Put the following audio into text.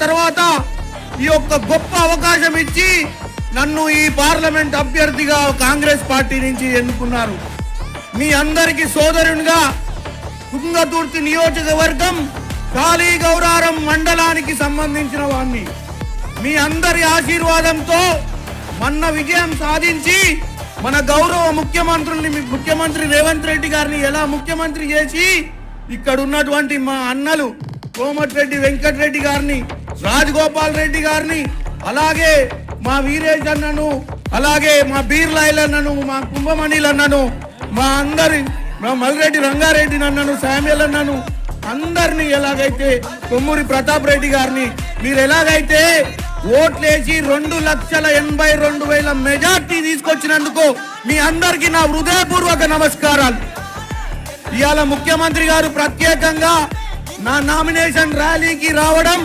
తర్వాత ఈ యొక్క గొప్ప అవకాశం ఇచ్చి నన్ను ఈ పార్లమెంట్ అభ్యర్థిగా కాంగ్రెస్ పార్టీ నుంచి ఎన్నుకున్నారు. మీ అందరికీ సోదరునిగా తుంగతుర్తి నియోజకవర్గం కాళీగౌరారం మండలానికి సంబంధించిన వాణ్ణి. మీ అందరి ఆశీర్వాదంతో మొన్న విజయం సాధించి మన గౌరవ ముఖ్యమంత్రి రేవంత్ రెడ్డి గారిని ఎలా ముఖ్యమంత్రి చేసి ఇక్కడ ఉన్నటువంటి మా అన్నలు కోమటిరెడ్డి వెంకటరెడ్డి గారిని, రాజగోపాల్ రెడ్డి గారిని, అలాగే మా వీరేష్ అన్నను, అలాగే మా బీర్లాయిల్ అన్నను, మా కుంభమణిల్ అన్నను, మా మల్రెడ్డి రంగారెడ్డి అన్నను, శామ్యుల్ అన్నను, అందరినీ ఎలాగైతే కొమ్మూరి ప్రతాప్ రెడ్డి గారిని మీరు ఎలాగైతే ఓట్లేసి 2,82,000 మెజార్టీ తీసుకొచ్చినందుకు మీ అందరికీ నా హృదయపూర్వక నమస్కారాలు. ఇవాళ ముఖ్యమంత్రి గారు ప్రత్యేకంగా నా నామినేషన్ ర్యాలీకి రావడం